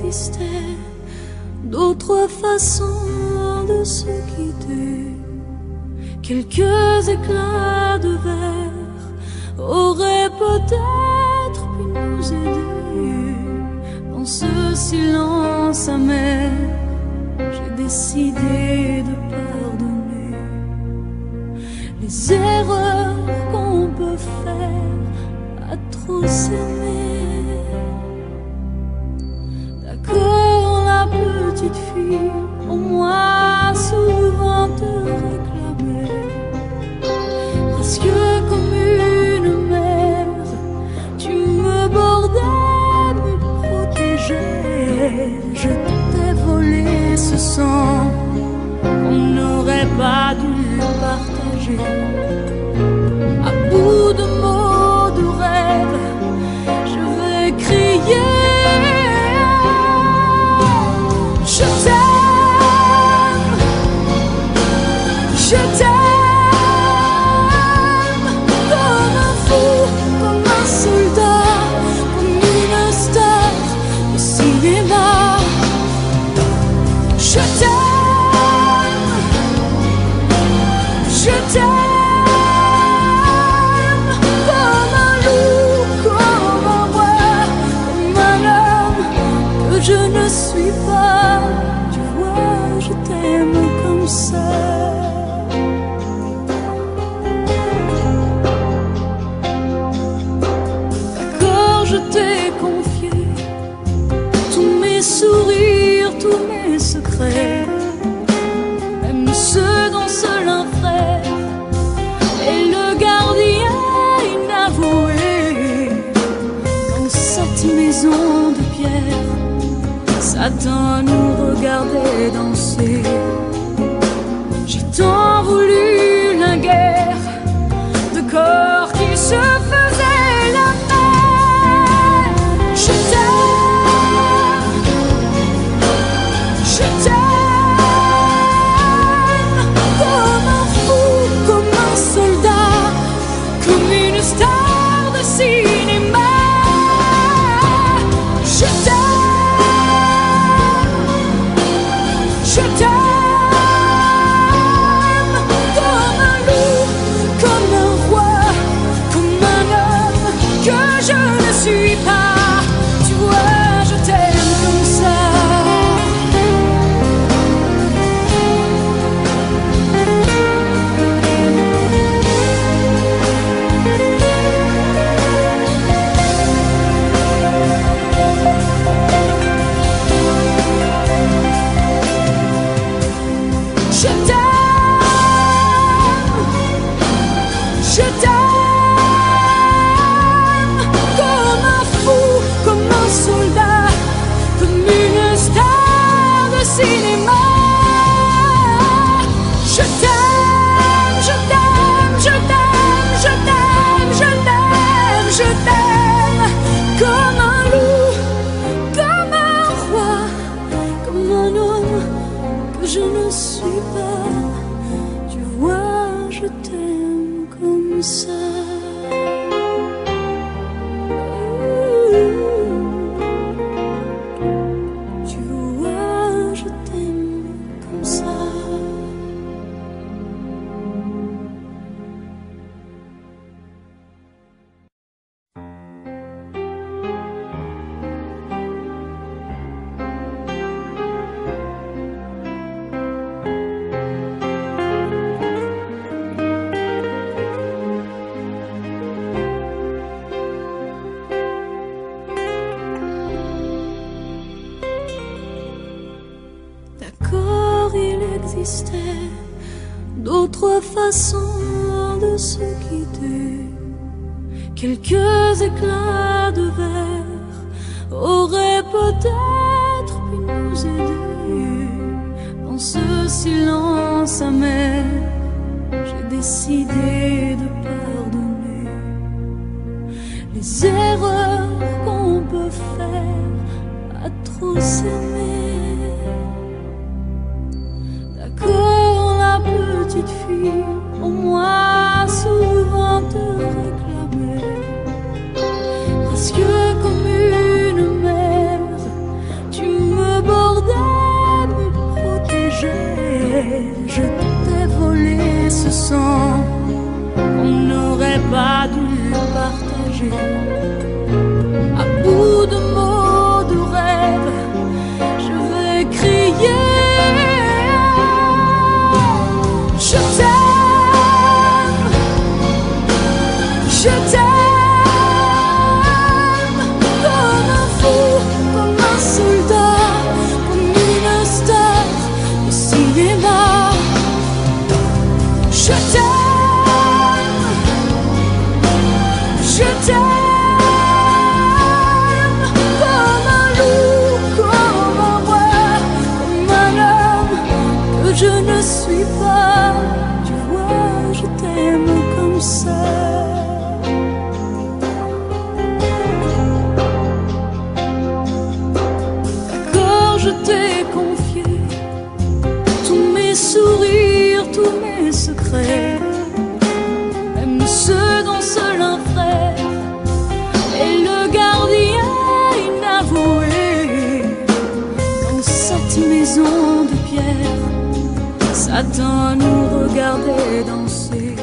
existait d'autres façons de se quitter. Quelques éclats de verre auraient peut-être pu nous aider. Dans ce silence amer, j'ai décidé de pardonner les erreurs qu'on peut faire à trop s'aimer. D'accord, la petite fille, au moins souvent te réclamait, presque comme une mère, tu me bordais, me protégeais. Je t'ai volé ce sang qu'on n'aurait pas dû partager. À bout de mots, de rêves, je vais crier. Je t'aime, je t'aime, comme un fou, comme un soldat, comme une star de cinéma. Je t'aime, je t'aime, comme un loup, comme un roi, comme un homme que je ne suis pas. Tu vois, je t'aime comme ça. D'accord, je t'ai confié tous mes sourires, tous mes secrets, même ceux dont seul un frère est le gardien inavoué. Dans cette maison de pierre, Satan nous regardait danser. J'ai tant voulu la guerre de corps qui se faisaient la paix. Je t'aime, je t'aime, comme un fou, comme un soldat, comme une star de cinéma. Je t'aime, je t'aime, comme un loup, comme un roi, comme un homme que je ne suis pas. Tu vois, je t'aime comme ça. Je t'aime, comme un fou, comme un soldat, comme une star de cinéma. Je t'aime, je t'aime, je t'aime, je t'aime, je t'aime, je t'aime, comme un loup, comme un roi, comme un homme que je ne suis pas. Tu vois, je t'aime comme ça. Tu vois, je t'aime comme ça. D'accord, il existait d'autres façons de se quitter. Quelques éclats de verre auraient peut-être pu nous aider. Dans ce silence amer, j'ai décidé de pardonner les erreurs qu'on peut faire à trop s'aimer. D'accord, la petite fille, au moins souvent te réclamait, presque comme une mère, tu je t'ai volé ce sang qu'on n'aurait pas dû partager. À bout de mots, de rêves, je vais crier. Je t'aime, je t'aime, comme un fou, comme un soldat, comme une star de cinéma. Je t'aime, je t'aime, comme un loup, comme un roi, comme un homme que je ne suis pas. Tu vois, je t'aime comme ça. D'accord, je t'ai confié tous mes sourires, tous mes secrets, même ceux dont seul un frère est le gardien inavoué. Dans cette maison de pierre, Satan nous regardait danser.